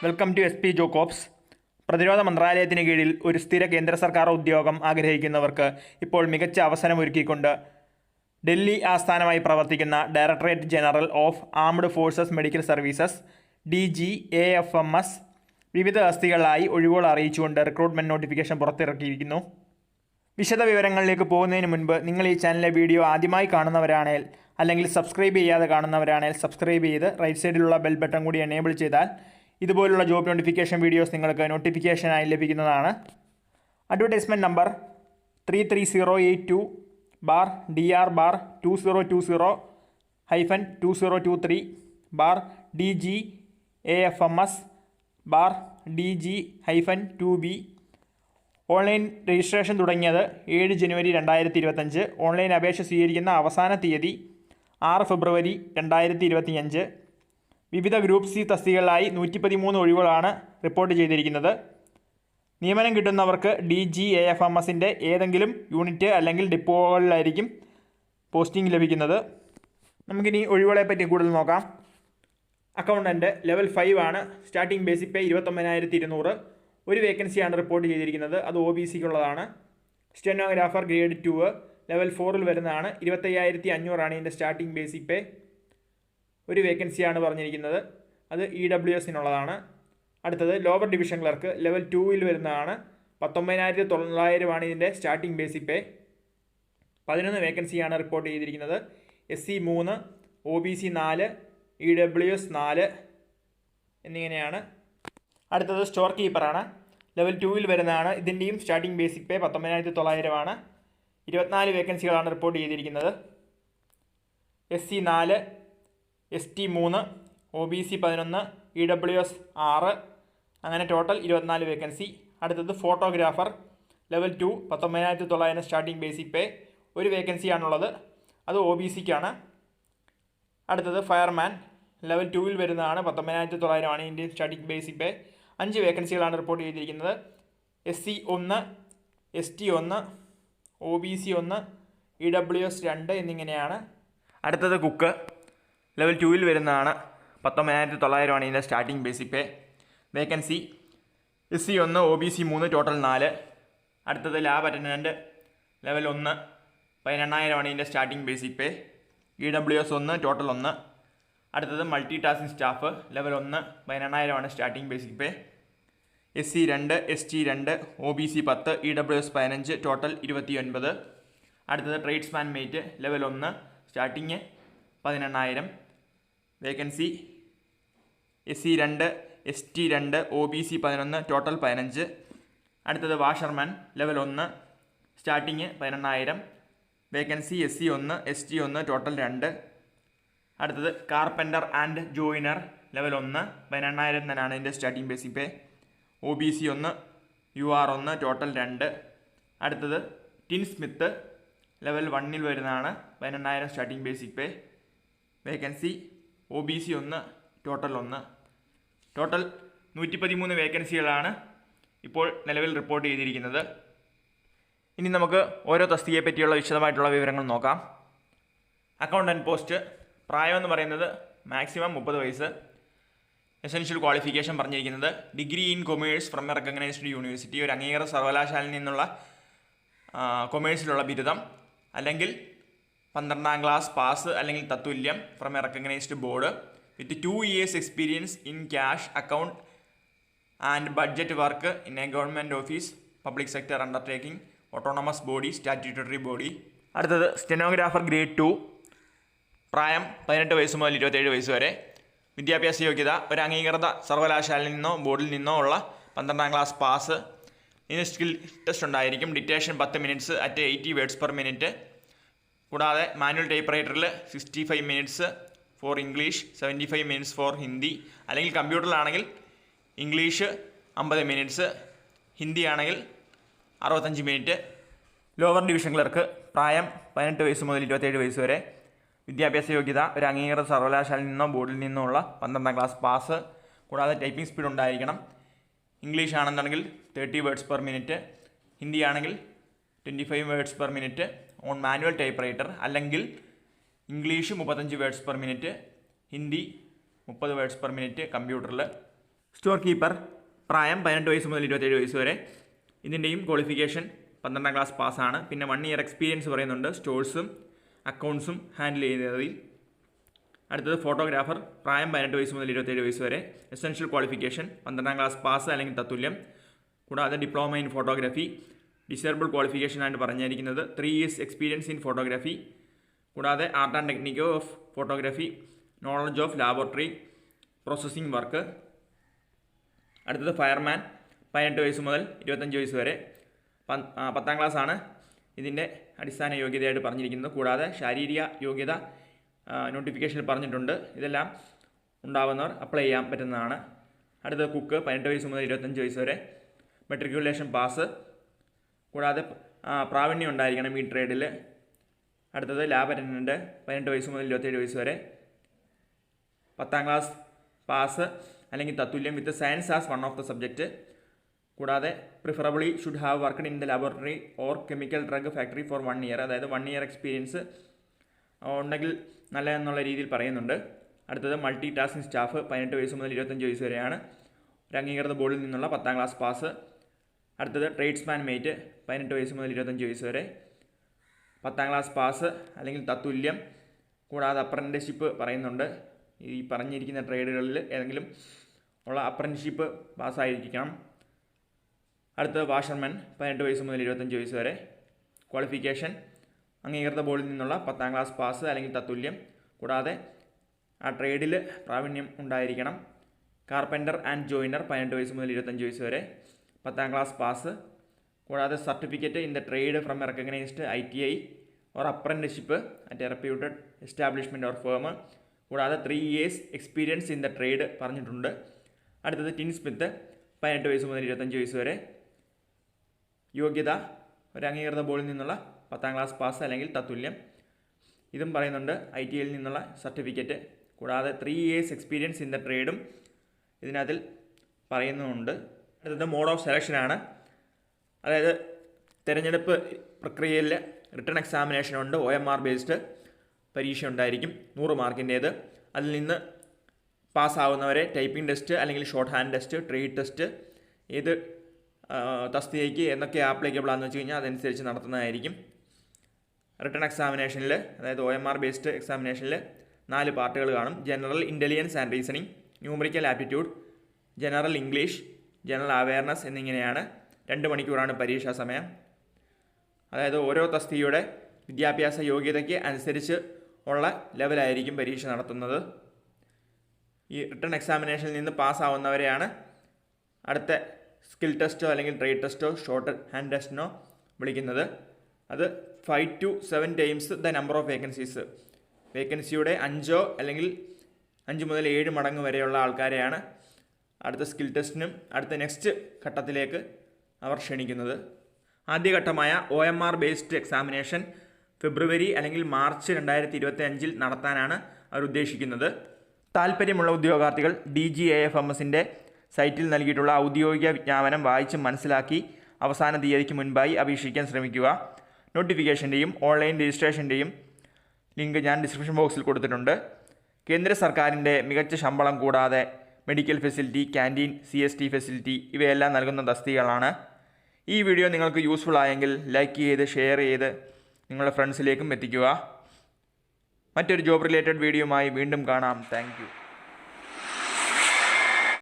Welcome to SP ജോക്കോബ്സ്. പ്രതിരോധ മന്ത്രാലയത്തിന് കീഴിൽ ഒരു സ്ഥിര കേന്ദ്ര സർക്കാർ ഉദ്യോഗം ആഗ്രഹിക്കുന്നവർക്ക് ഇപ്പോൾ മികച്ച അവസരമൊരുക്കിക്കൊണ്ട് ഡൽഹി ആസ്ഥാനമായി പ്രവർത്തിക്കുന്ന directorate general of armed forces medical services DGAFMS വിവിധ തസ്തികകളിലായി ഒഴിവുകൾ അറിയിച്ചുകൊണ്ട് റിക്രൂട്ട്മെൻറ്റ് നോട്ടിഫിക്കേഷൻ പുറത്തിറക്കിയിരിക്കുന്നു. വിശദ വിവരങ്ങളിലേക്ക് പോകുന്നതിന് മുൻപ് നിങ്ങൾ ഈ ചാനലിലെ വീഡിയോ ആദ്യമായി കാണുന്നവരാണെങ്കിൽ അല്ലെങ്കിൽ സബ്സ്ക്രൈബ് ചെയ്യാതെ കാണുന്നവരാണെങ്കിൽ സബ്സ്ക്രൈബ് ചെയ്ത് റൈറ്റ് സൈഡിലുള്ള ബെൽ ബട്ടൺ കൂടി എനേബിൾ ചെയ്താൽ ഇതുപോലുള്ള ജോബ് നോട്ടിഫിക്കേഷൻ വീഡിയോസ് നിങ്ങൾക്ക് നോട്ടിഫിക്കേഷനായി ലഭിക്കുന്നതാണ്. Advertisement number 33082-DR-2020/DGAFMS/DG-2B. Online registration തുടങ്ങിയത് 7 ജനുവരി 2025. ഓൺലൈൻ അപേക്ഷ സ്വീകരിക്കുന്ന അവസാന തീയതി 6 ഫെബ്രുവരി 2025. വിവിധ ഗ്രൂപ്പ് സി തസ്തികകളിലായി 113 ഒഴിവുകളാണ് റിപ്പോർട്ട് ചെയ്തിരിക്കുന്നത്. നിയമനം കിട്ടുന്നവർക്ക് DGAFMSൻ്റെ ഏതെങ്കിലും യൂണിറ്റ് അല്ലെങ്കിൽ ഡിപ്പോകളിലായിരിക്കും പോസ്റ്റിംഗ് ലഭിക്കുന്നത്. നമുക്കിനി ഒഴിവുകളെപ്പറ്റി കൂടുതൽ നോക്കാം. അക്കൗണ്ടൻറ്റ് ലെവൽ 5 ആണ്. Starting basic pay 29,200. ഒരു വേക്കൻസിയാണ് റിപ്പോർട്ട് ചെയ്തിരിക്കുന്നത്. അത് OBCക്കുള്ളതാണ്. സ്റ്റെനോഗ്രാഫർ ഗ്രേഡ് 2 ലെവൽ 4 വരുന്നതാണ്. 25,500 ഇതിൻ്റെ സ്റ്റാർട്ടിംഗ് ബേസിക് പേ. ഒരു വേക്കൻസിയാണ് പറഞ്ഞിരിക്കുന്നത്. അത് EWSനുള്ളതാണ്. അടുത്തത് ലോവർ ഡിവിഷൻ ക്ലർക്ക് ലെവൽ 2 വരുന്നതാണ്. 19,900 ഇതിൻ്റെ സ്റ്റാർട്ടിംഗ് ബേസിക് പേ. 11 വേക്കൻസിയാണ് റിപ്പോർട്ട് ചെയ്തിരിക്കുന്നത്. SC 3, OBC 4, EWS 4 എന്നിങ്ങനെയാണ്. അടുത്തത് സ്റ്റോർ കീപ്പറാണ്. ലെവൽ 2 വരുന്നതാണ്. ഇതിൻ്റെയും സ്റ്റാർട്ടിംഗ് ബേസിക് പേ 19,900 24 വേക്കൻസികളാണ് റിപ്പോർട്ട് ചെയ്തിരിക്കുന്നത്. SC 4, ST 3, OBC 11, EWS 6 അങ്ങനെ ടോട്ടൽ 24 വേക്കൻസി. അടുത്തത് photographer level 2 19,900 starting basic pay. ഒരു വേക്കൻസിയാണുള്ളത്. അത് OBCക്കാണ്. അടുത്തത് ഫയർമാൻ ലെവൽ 2 വരുന്നതാണ്. 19,900 ഇതിൻ്റെ സ്റ്റാർട്ടിംഗ് ബേസിക് പേ. 5 വേക്കൻസികളാണ് റിപ്പോർട്ട് ചെയ്തിരിക്കുന്നത്. SC 1, ST 1, OBC 1, EWS 2 എന്നിങ്ങനെയാണ്. അടുത്തത് കുക്ക് ലെവൽ 2 വരുന്നതാണ്. 19,900 ഇതിൻ്റെ starting basic pay. Vacancy SC 1, OBC 3 total 4. അടുത്തത് ലാബ് അറ്റൻഡൻറ്റ് ലെവൽ 1 18,000 ഇതിൻ്റെ starting basic pay. EWS 1 total 1. അടുത്തത് multi tasking staff level 1 18,000 starting basic pay. SC 2, ST 2, OBC 10, EWS 15 total 29. അടുത്തത് tradesman mate level 1 starting 18,000. Vacancy SC 2, ST 2, OBC 11 total 15. അടുത്തത് washerman level 1 starting 18,000. Vacancy SC 1, ST 1 total 2. അടുത്തത് carpenter and joiner level 1 18,000 തന്നെയാണ് ഇതിൻ്റെ starting basic pay. OBC 1, UR 1 total 2. അടുത്തത് tin Smith level 1 വരുന്നതാണ്. 18,000 starting basic pay. Vacancy OBC 1 total 1. Total 113 വേക്കൻസികളാണ് ഇപ്പോൾ നിലവിൽ report ചെയ്തിരിക്കുന്നത്. ഇനി നമുക്ക് ഓരോ തസ്തികയെ പറ്റിയുള്ള വിശദമായിട്ടുള്ള വിവരങ്ങൾ നോക്കാം. അക്കൗണ്ടൻറ്റ് പോസ്റ്റ് പ്രായമെന്ന് പറയുന്നത് മാക്സിമം 30 വയസ്സ്. എസെൻഷ്യൽ ക്വാളിഫിക്കേഷൻ പറഞ്ഞിരിക്കുന്നത് degree in commerce from a recognised university, ഒരു അംഗീകൃത സർവകലാശാലയിൽ നിന്നുള്ള കൊമേഴ്സിലുള്ള ബിരുദം, അല്ലെങ്കിൽ 12ാം ക്ലാസ് പാസ് അല്ലെങ്കിൽ തത്തുല്യം from a recognised board with 2 years experience in cash account and budget work in a government office, public sector undertaking, autonomous body, statutory body. അടുത്തത് stenographer grade 2. പ്രായം 18 വയസ്സ് മുതൽ 27 വയസ്സ് വരെ. വിദ്യാഭ്യാസ യോഗ്യത ഒരു അംഗീകൃത സർവകലാശാലയിൽ നിന്നോ ബോർഡിൽ നിന്നോ ഉള്ള 12ാം ക്ലാസ് പാസ്. ഇതിന് സ്കിൽ ടെസ്റ്റ് ഉണ്ടായിരിക്കും. Dictation 10 minutes at 80 words per minute. കൂടാതെ മാനുവൽ ടൈപ്പ് റൈറ്ററിൽ 65 minutes for English, 75 minutes for Hindi. അല്ലെങ്കിൽ കമ്പ്യൂട്ടറിലാണെങ്കിൽ ഇംഗ്ലീഷ് 50 minutes, ഹിന്ദി ആണെങ്കിൽ 65 minutes. ലോവർ ഡിവിഷൻ ക്ലർക്ക് പ്രായം 18 വയസ്സ് മുതൽ 27 വയസ്സ് വരെ. വിദ്യാഭ്യാസ യോഗ്യത ഒരു അംഗീകൃത സർവകലാശാലയിൽ നിന്നോ ബോർഡിൽ നിന്നോ ഉള്ള 12ാം ക്ലാസ് പാസ്. കൂടാതെ ടൈപ്പിംഗ് സ്പീഡ് ഉണ്ടായിരിക്കണം. ഇംഗ്ലീഷ് ആണെന്നുണ്ടെങ്കിൽ 30 words per minute, ഹിന്ദി ആണെങ്കിൽ 25 words per minute on manual typewriter. അല്ലെങ്കിൽ English 35 words per minute, Hindi 30 words per minute കമ്പ്യൂട്ടറിൽ. സ്റ്റോർ കീപ്പർ പ്രായം 18 വയസ്സ് മുതൽ 27 വയസ്സ് വരെ. ഇതിൻ്റെയും ക്വാളിഫിക്കേഷൻ 12ാം ക്ലാസ് പാസ്സാണ്. പിന്നെ 1 ഇയർ എക്സ്പീരിയൻസ് പറയുന്നുണ്ട് സ്റ്റോഴ്സും അക്കൗണ്ട്സും ഹാൻഡിൽ ചെയ്യുന്നതിൽ. അടുത്തത് ഫോട്ടോഗ്രാഫർ പ്രായം 18 വയസ്സ് മുതൽ 27 വയസ്സ് വരെ. എസെൻഷ്യൽ ക്വാളിഫിക്കേഷൻ 12ാം ക്ലാസ് പാസ് അല്ലെങ്കിൽ തത്തുല്യം. കൂടാതെ diploma in photography. Disable qualification ആയിട്ട് പറഞ്ഞിരിക്കുന്നത് 3 ഇയേഴ്സ് എക്സ്പീരിയൻസ് ഇൻ ഫോട്ടോഗ്രാഫി. കൂടാതെ art and technique of photography, knowledge of laboratory processing work. അടുത്തത് ഫയർമാൻ 18 വയസ്സ് മുതൽ 25 വയസ്സ് വരെ. 10ാം ക്ലാസ്സാണ് ഇതിൻ്റെ അടിസ്ഥാന യോഗ്യതയായിട്ട് പറഞ്ഞിരിക്കുന്നത്. കൂടാതെ ശാരീരിക യോഗ്യത നോട്ടിഫിക്കേഷനിൽ പറഞ്ഞിട്ടുണ്ട്. ഇതെല്ലാം ഉണ്ടാവുന്നവർ അപ്ലൈ ചെയ്യാൻ പറ്റുന്നതാണ്. അടുത്തത് കുക്ക് 18 വയസ്സ് മുതൽ 25 വയസ്സ് വരെ. Matriculation pass. കൂടാതെ പ്രാവീണ്യം ഉണ്ടായിരിക്കണം ഈ ട്രേഡിൽ. അടുത്തത് ലാബ് അറ്റൻഡൻറ്റ് 18 വയസ്സ് മുതൽ 27 വയസ്സ് വരെ. 10ാം ക്ലാസ് പാസ് അല്ലെങ്കിൽ തത്തുല്യം with science as one of the subject. കൂടാതെ preferably should have worked in the laboratory or chemical drug factory for 1 year. അതായത് 1 ഇയർ എക്സ്പീരിയൻസ് ഉണ്ടെങ്കിൽ നല്ലതെന്നുള്ള രീതിയിൽ പറയുന്നുണ്ട്. അടുത്തത് മൾട്ടി ടാസ്കിംഗ് സ്റ്റാഫ് 18 വയസ്സ് മുതൽ 25 വയസ്സ് വരെയാണ്. ഒരു അംഗീകൃത ബോർഡിൽ നിന്നുള്ള 10ാം ക്ലാസ് പാസ്. അടുത്തത് ട്രേഡ്സ്മാൻ മേറ്റ് 18 വയസ്സ് മുതൽ 25 വയസ്സ് വരെ. 10ാം ക്ലാസ് പാസ് അല്ലെങ്കിൽ തത്തുല്യം. കൂടാതെ അപ്രൻറ്റിസ്ഷിപ്പ് പറയുന്നുണ്ട്. ഈ പറഞ്ഞിരിക്കുന്ന ട്രേഡുകളിൽ ഏതെങ്കിലും ഉള്ള അപ്രൻറ്റിസ്ഷിപ്പ് പാസ്സായിരിക്കണം. അടുത്തത് വാഷർമാൻ 18 വയസ്സ് മുതൽ 25 വയസ്സ് വരെ. ക്വാളിഫിക്കേഷൻ അംഗീകൃത ബോർഡിൽ നിന്നുള്ള 10ാം ക്ലാസ് പാസ് അല്ലെങ്കിൽ തത്തുല്യം. കൂടാതെ ആ ട്രേഡിൽ പ്രാവീണ്യം ഉണ്ടായിരിക്കണം. കാർപ്പൻ്റർ ആൻഡ് ജോയിനർ 18 വയസ്സ് മുതൽ 25 വയസ്സ് വരെ. 10ാം ക്ലാസ് പാസ്. കൂടാതെ certificate in the trade from a recognised ITI or apprenticeship at a reputed establishment or firm. കൂടാതെ 3 years experience in the trade പറഞ്ഞിട്ടുണ്ട്. അടുത്തത് ടിൻ സ്മിത്ത് 18 വയസ്സ് മുതൽ 25 വയസ്സ് വരെ. യോഗ്യത ഒരു അംഗീകൃത ബോർഡിൽ നിന്നുള്ള 10ാം ക്ലാസ് പാസ് അല്ലെങ്കിൽ തത്തുല്യം. ഇതും പറയുന്നുണ്ട്. ITIയിൽ നിന്നുള്ള സർട്ടിഫിക്കറ്റ്. കൂടാതെ 3 ഇയേഴ്സ് എക്സ്പീരിയൻസ് ഇൻ ദ ട്രേഡും ഇതിനകത്തിൽ പറയുന്നുമുണ്ട്. അടുത്തത് മോഡ് ഓഫ് സെലക്ഷനാണ്. അതായത് തിരഞ്ഞെടുപ്പ് പ്രക്രിയയിൽ റിട്ടൺ എക്സാമിനേഷനുണ്ട്. OMR ബേസ്ഡ് പരീക്ഷ ഉണ്ടായിരിക്കും 100 മാർക്കിൻ്റേത്. അതിൽ നിന്ന് പാസ്സാവുന്നവരെ ടൈപ്പിംഗ് ടെസ്റ്റ് അല്ലെങ്കിൽ short hand test, trade test, ഏത് തസ്തികയ്ക്ക് എന്നൊക്കെ ആപ്ലിക്കബിൾ ആണെന്ന് വെച്ച് കഴിഞ്ഞാൽ അതനുസരിച്ച് നടത്തുന്നതായിരിക്കും. റിട്ടൺ എക്സാമിനേഷനിൽ അതായത് OMR ബേസ്ഡ് എക്സാമിനേഷനിൽ 4 പാർട്ടുകൾ കാണും. General intelligence and reasoning, numerical aptitude, general English, general awareness എന്നിങ്ങനെയാണ്. 2 മണിക്കൂറാണ് പരീക്ഷാ സമയം. അതായത് ഓരോ തസ്തികയുടെ വിദ്യാഭ്യാസ യോഗ്യതയ്ക്ക് അനുസരിച്ച് ഉള്ള ലെവലായിരിക്കും പരീക്ഷ നടത്തുന്നത്. ഈ റിട്ടൺ എക്സാമിനേഷനിൽ നിന്ന് പാസ്സാവുന്നവരെയാണ് അടുത്ത സ്കിൽ ടെസ്റ്റോ അല്ലെങ്കിൽ ട്രേഡ് ടെസ്റ്റോ ഷോർട്ട് ഹാൻഡ് ടെസ്റ്റിനോ വിളിക്കുന്നത്. അത് 5 to 7 times the number of vacancies. വേക്കൻസിയുടെ 5 അല്ലെങ്കിൽ 5 മുതൽ 7 മടങ്ങ് വരെയുള്ള ആൾക്കാരെയാണ് അടുത്ത സ്കിൽ ടെസ്റ്റിനും അടുത്ത നെക്സ്റ്റ് ഘട്ടത്തിലേക്ക് അവർ ക്ഷണിക്കുന്നത്. ആദ്യഘട്ടമായ OMR ബേസ്ഡ് എക്സാമിനേഷൻ ഫെബ്രുവരി അല്ലെങ്കിൽ മാർച്ച് 2025 നടത്താനാണ് അവർ ഉദ്ദേശിക്കുന്നത്. താൽപ്പര്യമുള്ള ഉദ്യോഗാർത്ഥികൾ DGAFMSൻ്റെ സൈറ്റിൽ നൽകിയിട്ടുള്ള ഔദ്യോഗിക വിജ്ഞാപനം വായിച്ച് മനസ്സിലാക്കി അവസാന തീയതിക്ക് മുൻപായി അപേക്ഷിക്കാൻ ശ്രമിക്കുക. നോട്ടിഫിക്കേഷൻ്റെയും ഓൺലൈൻ രജിസ്ട്രേഷൻ്റെയും ലിങ്ക് ഞാൻ ഡിസ്ക്രിപ്ഷൻ ബോക്സിൽ കൊടുത്തിട്ടുണ്ട്. കേന്ദ്ര സർക്കാരിൻ്റെ മികച്ച ശമ്പളം കൂടാതെ medical facility, canteen, CST facility ഇവയെല്ലാം നൽകുന്ന തസ്തികകളാണ്. ഈ വീഡിയോ നിങ്ങൾക്ക് യൂസ്ഫുൾ ആയെങ്കിൽ ലൈക്ക് ചെയ്ത് ഷെയർ ചെയ്ത് നിങ്ങളുടെ ഫ്രണ്ട്സിലേക്കും എത്തിക്കുക. മറ്റൊരു ജോബ് റിലേറ്റഡ് വീഡിയോയുമായി വീണ്ടും കാണാം. Thank you.